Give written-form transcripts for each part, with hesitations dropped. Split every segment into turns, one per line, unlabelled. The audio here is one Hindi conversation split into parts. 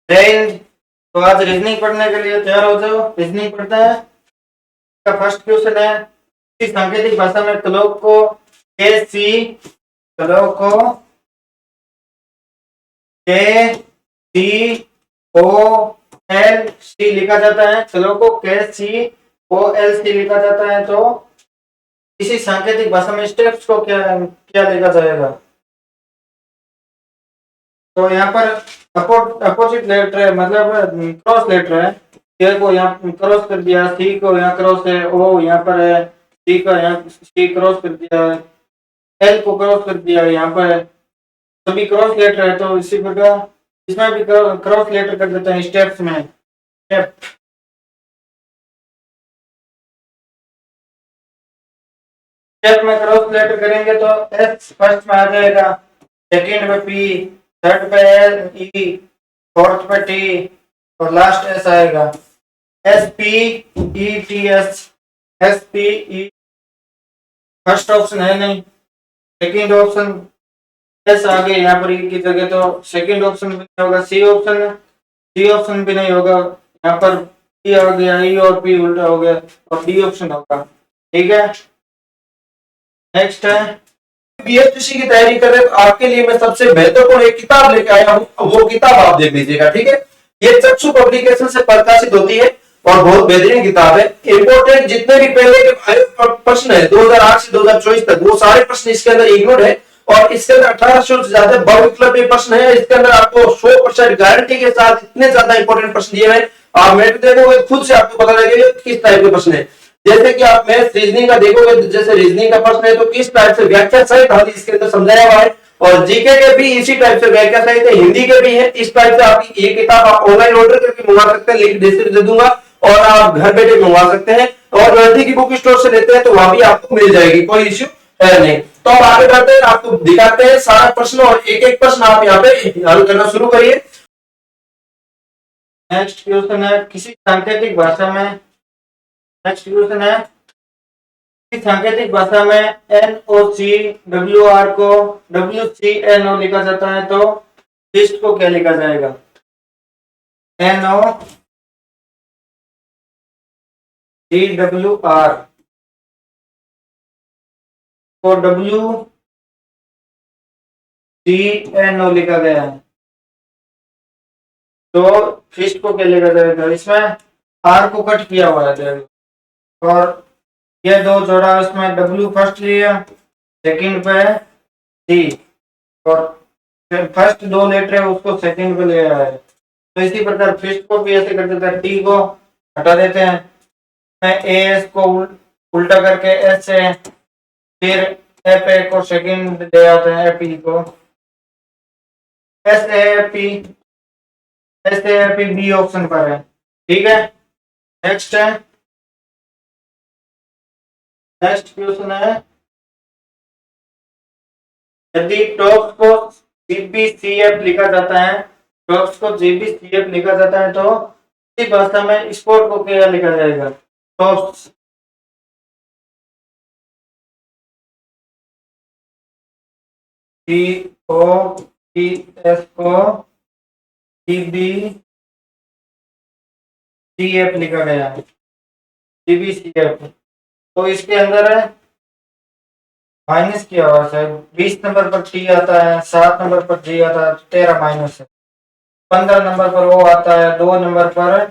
रेंज। तो आज रीजनिंग पढ़ने के लिए तैयार हो जाओ। रीजनिंग पढ़ते हैं। का फर्स्ट क्वेश्चन है, इस सांकेतिक भाषा में क्लॉक को के सी क्लॉक को के सी ओ एल सी लिखा जाता है। क्लॉक को के सी ओ एल सी लिखा जाता है। तो इसी सांकेतिक भाषा में स्टेप्स को क्या क्या लिखा जाएगा? तो यहाँ पर अपोजिट लेटर है, मतलब क्रॉस लेटर है। के को यहाँ क्रॉस कर दिया, सी को यहाँ क्रॉस है, ओ यहाँ पर है, सी का यहाँ सी क्रॉस कर दिया है, एल को क्रॉस कर दिया है, यहाँ पर है। सभी क्रॉस लेटर है। तो इसी प्रकार इसमें भी क्रॉस लेटर कर देते हैं स्टेप्स में। स्टेप स्टेप में क्रॉस लेटर करेंगे तो एस फर्स्ट में आ जाएगा, सेकंड पे पी, थर्ड पे एल ई, फोर्थ पे टी और लास्ट एस आएगा। S P E T S, S P E first option है नहीं, सेकंड ऑप्शन एस आ गए यहाँ पर ई की जगह। तो सेकंड ऑप्शन भी नहीं होगा, सी ऑप्शन भी नहीं होगा। यहाँ पर पी आ गया, ई और पी उल्टा हो गया और डी ऑप्शन होगा। ठीक है, नेक्स्ट है,
बीएचसी की तैयारी कर रहे हैं तो आपके लिए मैं सबसे महत्वपूर्ण एक किताब लेके आया हूँ, वो किताब आप देख लीजिएगा। ठीक है, ये चक्षु पब्लिकेशन से प्रकाशित होती है और बहुत बेहतरीन किताब है। इंपोर्टेंट जितने भी पहले के प्रश्न है 2008 से 2024 तक, वो सारे प्रश्न इसके अंदर इग्नोर्ड है और इसके अंदर 1800 से ज्यादा बहुविकल्पीय प्रश्न है। इसके अंदर आपको 100% गारंटी के साथ इतने ज्यादा इंपोर्टेंट प्रश्न दिए हैं। आप मेट देखोगे खुद से आपको पता लगेगा किस टाइप के प्रश्न है। जैसे कि आप मैथ रीजनिंग का देखोगे, जैसे रीजनिंग का प्रश्न है तो किस टाइप से व्याख्या सहित हल इसके अंदर समझाया हुआ है, और जीके के भी इसी टाइप से व्याख्या सहित है, हिंदी के भी है। इस टाइप से आपकी ये किताब आप ऑनलाइन ऑर्डर करके मंगा सकते हैं, लिंक डिस्क्रिप्शन दे दूंगा और आप घर बैठे मंगवा सकते हैं। और नजदीकी बुक स्टोर से लेते हैं तो वहां भी आपको मिल जाएगी, कोई इश्यू है नहीं। तो अब आगे बढ़ते हैं, आपको दिखाते हैं सारा प्रश्न और एक एक प्रश्न आप यहाँ पे हल करना शुरू करिए।
नेक्स्ट क्वेश्चन है, किसी सांकेतिक भाषा में नेक्स्ट क्वेश्चन है, किसी सांकेतिक भाषा में NOC WR को WCNO लिखा जाता है। तो लिस्ट को क्या लिखा जाएगा? NO DWR को WCNO लिखा गया है। तो फिस्ट को क्या लिखा जाएगा? इसमें आर को कट किया हुआ है और ये दो जोड़ा, इसमें W फर्स्ट लिया, सेकंड पे सी और फर्स्ट दो लेटर है उसको सेकंड पे ले आया है। तो इसी प्रकार फिस्ट को भी ऐसे कर देते हैं, टी को हटा देते हैं, एस को उल्टा करके एस से, फिर एफ ए को सेकंड ले आते हैं, एपी को S A P, S A P B option पर है। ठीक है, नेक्स्ट है, नेक्स्ट क्वेश्चन है, यदि टॉप्स को जीबीसीएफ लिखा जाता है, टॉप्स को जीबीसीएफ लिखा जाता है तो इसी भाषा में स्पोर्ट को क्या लिखा जाएगा? Tops T O T S को जीबीसीएफ लिखा गया है, जीबीसीएफ। तो इसके अंदर है माइनस किया हुआ है, 20 नंबर पर टी आता है, 7 नंबर पर जी आता है, 13 माइनस है, 15 नंबर पर ओ आता है, 2 नंबर पर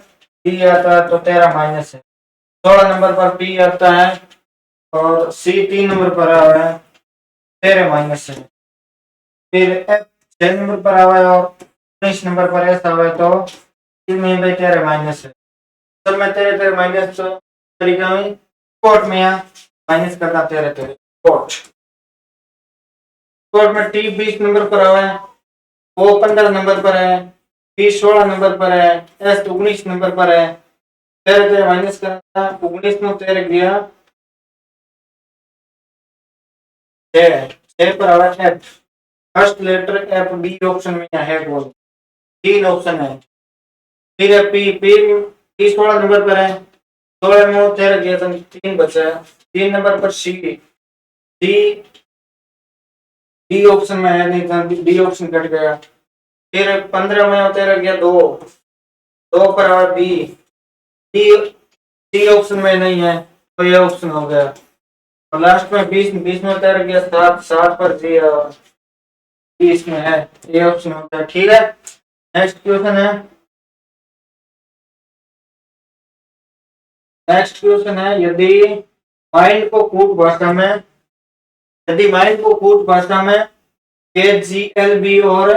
डी आता है तो 13 माइनस है, 16 नंबर पर पी आता है और सी 3 नंबर पर आ रहा है, 13 माइनस है। फिर एफ 6 नंबर पर आवा है और 19 नंबर पर एस आवा है तो इसमें भी 13 माइनस है। तो मैं 13 माइनस तरीका में कोट में यहाँ माइनस करना 13 कोट में टी 20 नंबर पर आवा है, ओ 15 नंबर पर है, पी 16 नंबर पर है, एस 19 नंबर पर है। 13 माइनस करना, 19 में 13 गया 6 पर आवा है F, first letter F, D option में है, बोल 3 ऑप्शन है। फिर है पी, पी 16 नंबर पर है, 16 में 13 गया तो 3 बचा है। 3 नंबर पर सी, डी डी ऑप्शन में है नहीं था, डी ऑप्शन कट गया। फिर 15 में होते रह गया 2, 2 पर और बी, डी डी ऑप्शन में नहीं है तो ये ऑप्शन हो गया। और लास्ट में 20, 20 में होता रह गया 7, 7 पर जी 20 में है, ये ऑप्शन हो गया। ठीक है, नेक्स्ट क्वेश्चन है, नेक्स्ट क्वेश्चन है, माइंड को कूट भाषा में यदि माइंड को कूट भाषा में KGLB और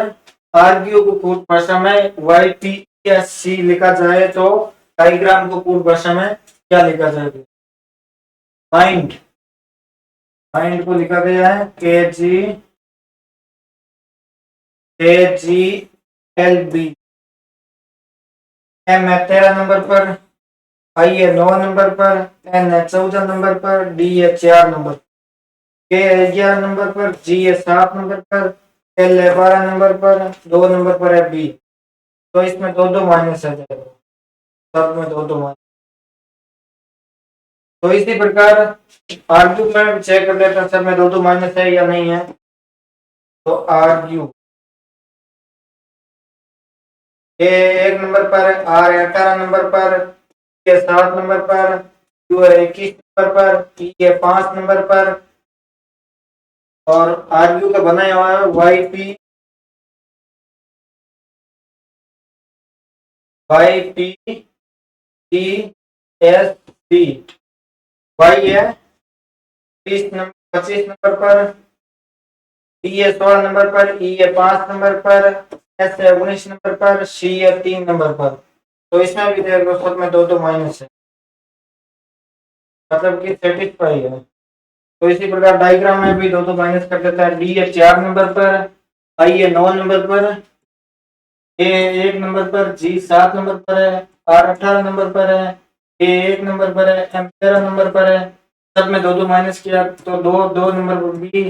आर्ग्यू को कूट भाषा में YPSC लिखा जाए तो डायग्राम को कूट भाषा में क्या लिखा जाएगा? माइंड, माइंड को लिखा गया है KGLB, M है 13 नंबर पर, I है 9 नंबर पर, N है 14 नंबर पर, D है 4 नंबर, K है 11 नंबर पर, G है 7 नंबर पर, L है 12 नंबर पर, 2 नंबर पर है B। तो इसमें 2-2 माइनस है, सब में 2-2 माइनस। तो इसी प्रकार आर्ग्यू में चेक कर लेते हैं सब में 2-2 माइनस है या नहीं है। तो आर्ग्यू ए 1 नंबर पर, आर 18 नंबर पर, ए 7 नंबर पर, यू है 21 नंबर पर, ई है 5 नंबर पर, और आर्ग्यू का बनाया हुआ है YPSC, Y है 25 नंबर पर, डी है 16 नंबर पर, ई है 5 नंबर पर, एस है 19 नंबर पर, सी है 3 नंबर पर। तो इसमें भी देख लो सब में 2-2 माइनस है, मतलब कि सेटिस्फाई है। तो इसी प्रकार डायग्राम में भी 2-2 माइनस कर देता है। डी है 4 नंबर पर, आई है 9 नंबर पर, ए 1 नंबर पर, जी 7 नंबर पर है, आर 18 नंबर पर है, ए 1 नंबर पर है, एम 13 नंबर पर है। सब में 2-2 माइनस किया तो 2 नंबर पर बी,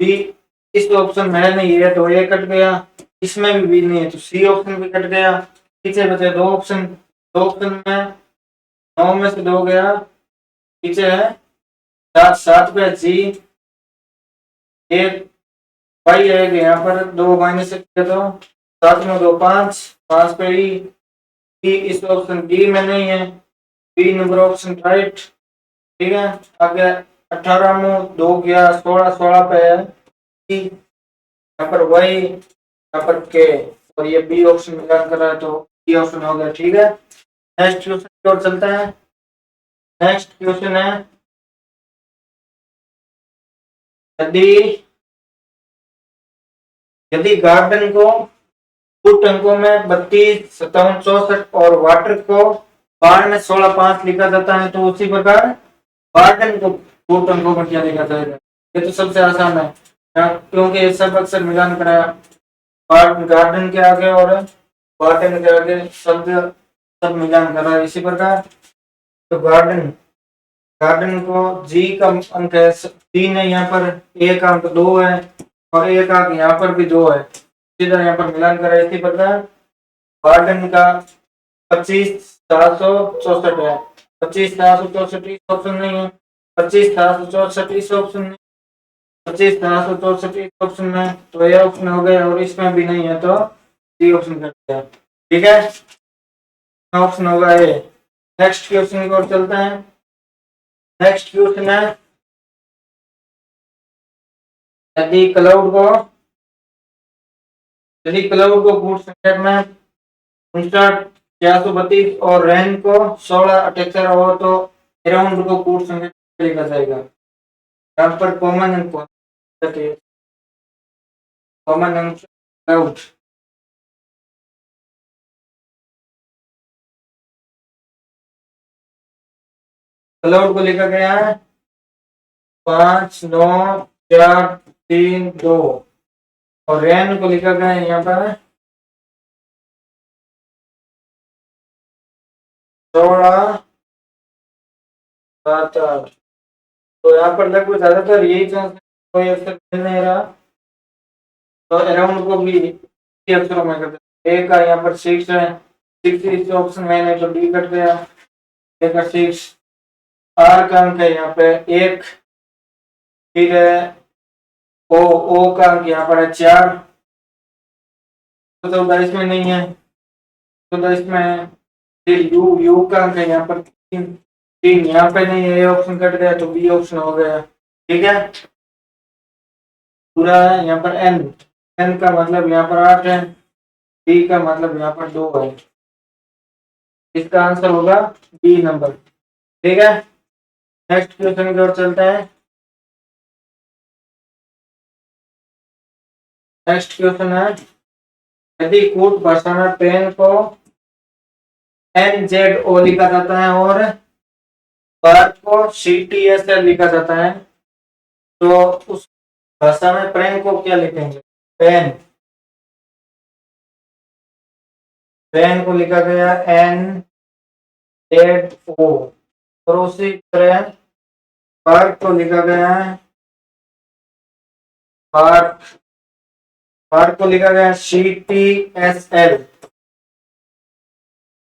बी इस ऑप्शन में है नहीं है तो ये कट गया, इसमें भी बी नहीं है तो सी ऑप्शन भी कट गया। पीछे बचे 2 ऑप्शन, 2 ऑप्शन में 9 में से 2 गया, पीछे है 7, 7 पे जी, एक वाई आएगा यहाँ पर 2 माइनस किया तो 7 में 2 5, 5 पे ई, इस ऑप्शन डी में नहीं है, बी नंबर ऑप्शन राइट। ठीक है, आगे 18 में 2 गया 16, 16 पे है ई, यहाँ पर वाई, यहाँ पर के, और ये बी ऑप्शन मिलान कर रहा है तो बी ऑप्शन हो गया। ठीक है, नेक्स्ट क्वेश्चन की ओर चलते हैं। नेक्स्ट क्वेश्चन है, यदि यदि गार्डन को फुट अंकों में 32, 57, 64 और वाटर को बाढ़ में 16, 5 लिखा जाता है तो उसी प्रकार गार्डन को फुट अंकों में क्या लिखा जाएगा? ये तो सबसे आसान है क्योंकि ये सब अक्सर मिलान करा गार्डन के आगे और गार्डन के आगे शब्द सब मिलान करा इसी प्रकार। तो गार्डन, गार्डन को जी का अंक है 3 है, यहाँ पर ए का अंक 2 है और ए का अंक यहाँ पर भी 2 है, सीधा यहाँ पर मिलान करा इसी प्रकार। गार्डन का 25,764 है, 25,764 ऑप्शन नहीं है, 25,764 इस ऑप्शन में, 25,764 ऑप्शन में, तो ये ऑप्शन हो गया और इसमें भी नहीं है तो सी ऑप्शन कर दिया। ठीक है, ऑप्शन होगा ये। नेक्स्ट क्वेश्चन की ओर चलते हैं। नेक्स्ट क्वेश्चन है, यदि क्लाउड को गुड संख्या में 59,432 और रैन को 1678 हो तो अराउंड को गुड संख्या लिखा जाएगा। यहाँ पर कॉमन अंक क्लाउड, क्लाउड को लिखा गया है 5, 9, 4, 3, 2 और रैन को लिखा गया है यहाँ पर 16, 7, 8। तो यहाँ पर लगभग ज्यादातर यही चांस कोई अक्षर मिल नहीं रहा तो अराउंड को भी अक्षरों में कर देते। ए का यहाँ पर 6 है, 6 इस ऑप्शन में नहीं तो डी कट गया, ए का 6। आर का अंक है यहाँ पे 1, फिर ओ का अंक यहाँ पर है 4, तो 14 इसमें नहीं है, 14 इसमें है। फिर यू यू का अंक है यहाँ पर 3, 3 यहाँ पे नहीं है, ये ऑप्शन कट गया तो बी ऑप्शन हो गया। ठीक है, पूरा है यहाँ पर एन, एन का मतलब यहाँ पर 8 है, बी का मतलब यहाँ पर 2 है। इसका आंसर होगा बी नंबर। ठीक है, नेक्स्ट क्वेश्चन की ओर चलता है। नेक्स्ट क्वेश्चन है, यदि कूट भाषा में पेन को एन जेड ओ लिखा जाता है और बार को सी टी एस एल लिखा जाता है, तो उस भाषा में पेन को क्या लिखेंगे? पेन, पेन को लिखा गया एन जेड ओ, और उसी तरह बार को लिखा गया है बार, बार को लिखा गया सी टी एस एल।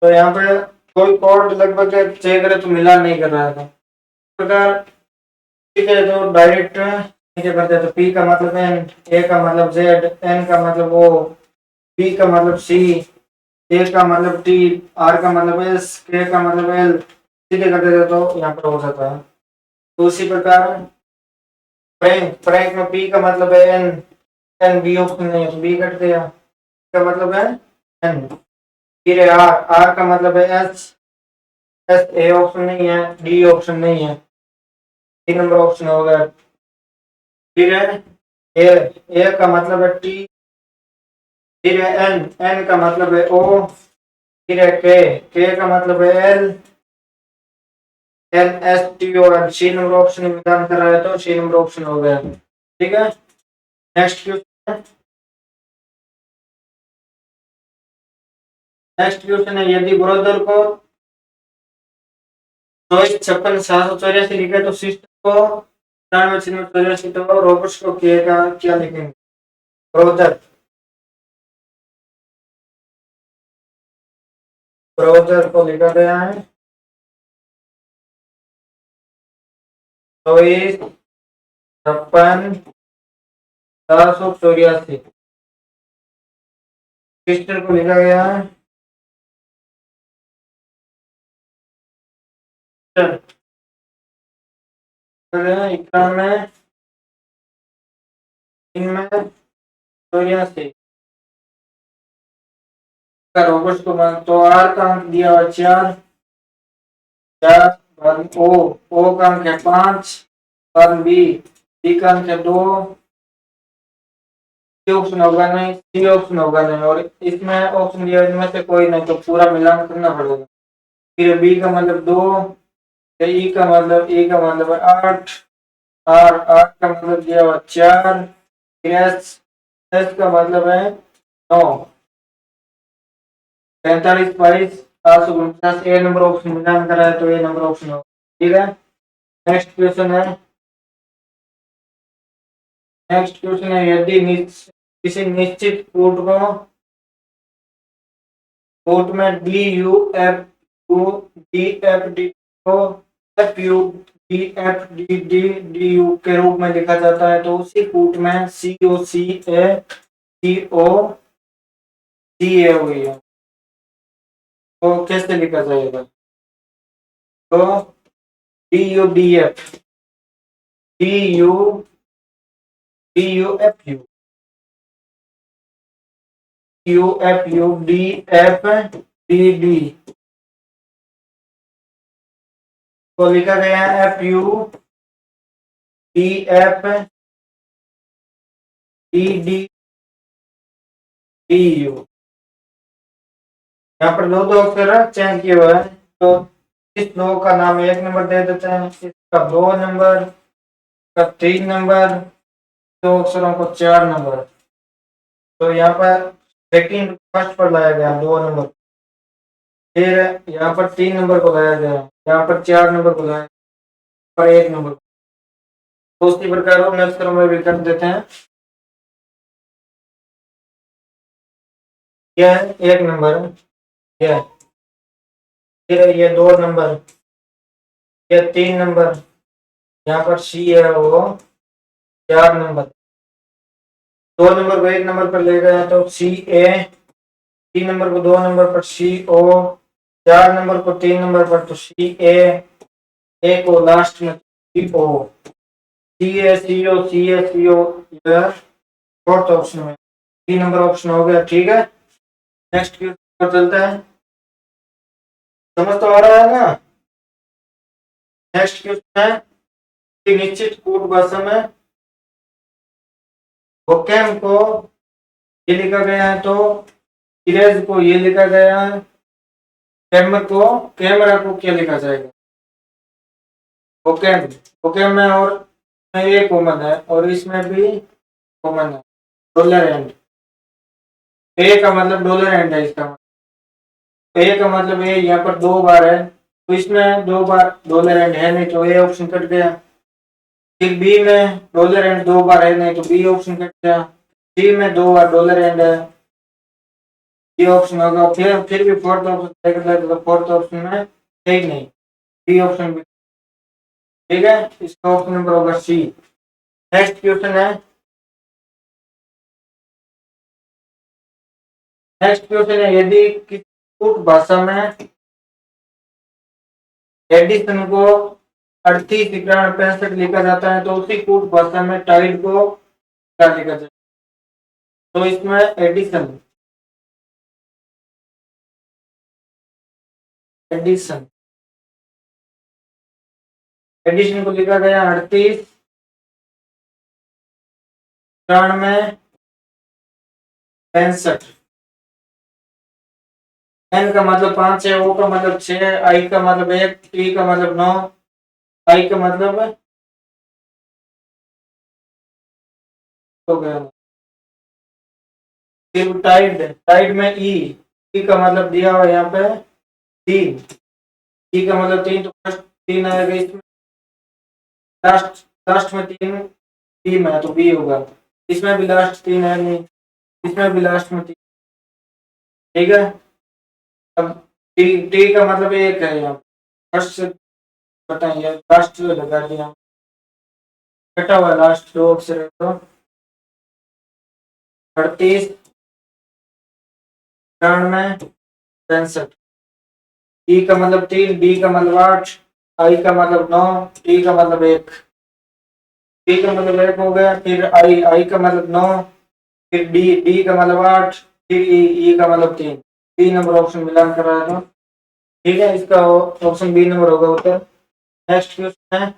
तो यहाँ पे कोई कोड लगभग चेक करे तो मिला नहीं कर रहा था। इस प्रकार ठीक है, तो डायरेक्ट नीचे करते हैं। तो पी का मतलब एन, ए का मतलब जेड, एन का मतलब ओ, बी का मतलब सी, ए का मतलब टी, आर का मतलब एस, के का मतलब एल, सीधे कर देते तो यहाँ पर हो जाता है। तो उसी प्रकार फ्रैंक, फ्रैंक में पी का मतलब है एन, एन बी ऑप्शन नहीं है तो बी कट गया, का मतलब है एन। फिर है आर, आर का मतलब है एस, एस ए ऑप्शन नहीं है, डी ऑप्शन नहीं है, 3 नंबर ऑप्शन हो गया। फिर है ए, ए का मतलब है टी, फिर है एन, एन का मतलब है ओ, फिर है के का मतलब है L, N S T O L, C number option विधान कर रहा है तो सी नंबर ऑप्शन हो गया। ठीक है, नेक्स्ट क्वेश्चन, नेक्स्ट क्वेश्चन है, यदि ब्रोदर को 2456 लिखे तो सिस्टर को 9484, तो रोबर्ट्स को क्या लिखेंगे? ब्रोदर, ब्रोदर को लिखा गया है 2456, सिस्टर को लिखा गया है 91, इनमें 84 का रोबर्ट्स को तो आर का अंक दिया हुआ 4, 4 ओ, ओ का अंक है 5, बी, बी का अंक है 2, सी ऑप्शन होगा नहीं, सी ऑप्शन होगा नहीं, और इसमें ऑप्शन दिया इनमें से कोई नहीं तो पूरा मिलान करना पड़ेगा। फिर बी का मतलब 2, ई का मतलब है 8, आर, आर का मतलब दिया हुआ 4, एस, एस का मतलब है 9, 45, 22, 749, ए नंबर ऑप्शन मिलान करा है तो ए नंबर ऑप्शन होगा। ठीक है, नेक्स्ट क्वेश्चन है, नेक्स्ट क्वेश्चन है, यदि किसी निश्चित कोट में D U F U D F D को F U D F D D D U के रूप में लिखा जाता है, तो उसी कोट में सी ओ सी ए सी ओ सी ए हुई है, तो कैसे लिखा जाएगा? तो D you D F, D U D U F you, you F U D F D D को लिखा गया है F U D F D D D you. यहाँ पर दो अक्षर चेंज किए हुए हैं, तो इस दो का नाम 1 नंबर दे देते हैं, इसका 2 नंबर, इसका 3 नंबर, दो अक्षरों को 4 नंबर। तो यहाँ पर सेकंड फर्स्ट पर लाया गया 2 नंबर, फिर यहाँ पर 3 नंबर को लाया गया, यहाँ पर 4 नंबर को लाया, पर 1 नंबर। तो उसी प्रकार उन अक्षरों में भी कर देते हैं। यह 1 नंबर है, यह, फिर ये 2 नंबर, ये 3 नंबर, यहाँ पर सी है वो 4 नंबर, 2 नंबर को 1 नंबर पर ले गए तो सी ए 3 नंबर को 2 नंबर पर CO, 4 नंबर को 3 नंबर पर तो CA को लास्ट में CO, CA CO इधर फोर्थ ऑप्शन में 3 नंबर ऑप्शन हो गया। ठीक है, नेक्स्ट क्वेश्चन चलता है। समझ तो आ रहा है ना। नेक्स्ट क्वेश्चन है कि निश्चित कूट भाषा में वोकैम को ये लिखा गया है तो इरेज को ये लिखा गया है, कैमरा को क्या लिखा जाएगा? वोकैम, वोकैम में और में ये कॉमन है और इसमें भी कॉमन है, डॉलर एंड। ए का मतलब डॉलर एंड है, इसका मतलब ए का मतलब ये यहाँ पर 2 बार है तो इसमें 2 बार डॉलर एंड है नहीं तो ए ऑप्शन कट गया। फिर बी में डॉलर एंड 2 बार है नहीं तो बी ऑप्शन कट गया। सी में 2 बार डॉलर एंड है, बी ऑप्शन होगा। फिर भी फोर्थ ऑप्शन देखा तो फोर्थ ऑप्शन में है ही नहीं, बी ऑप्शन भी। ठीक है, इसका ऑप्शन नंबर होगा सी। नेक्स्ट क्वेश्चन है, यदि किसी कूट भाषा में एडिशन को 38 लिखा जाता है तो उसी कूट भाषा में टाइड को क्या लिखा जाता है? तो इसमें एडिशन एडिशन एडिशन को लिखा गया 38 में 65। एन का मतलब 5 है, ओ का मतलब 6, आई का मतलब 1, टी का मतलब 9, आई का मतलब हो गया। फिर टाइड में ई का मतलब दिया हुआ यहाँ पे 3, ई का मतलब 3 तो फर्स्ट 3 आएगा इसमें, लास्ट लास्ट में 3 बी में तो बी होगा। इसमें भी लास्ट 3 है नहीं, इसमें भी लास्ट में 3। ठीक है, अब टी टी का मतलब 1 है यहाँ फर्स्ट से बताइए, लास्ट लगा दिया कटा हुआ लास्ट 2 अक्षर है तो 38 में 65। ई का मतलब 3, डी का मतलब 8, आई का मतलब 9, टी का मतलब 1, टी का मतलब 1 हो गया। फिर आई का मतलब 9, फिर डी का मतलब 8, फिर ई का मतलब 3, 3 नंबर ऑप्शन मिलान कर रहा है तो ठीक है, इसका ऑप्शन बी नंबर होगा उत्तर। नेक्स्ट क्वेश्चन है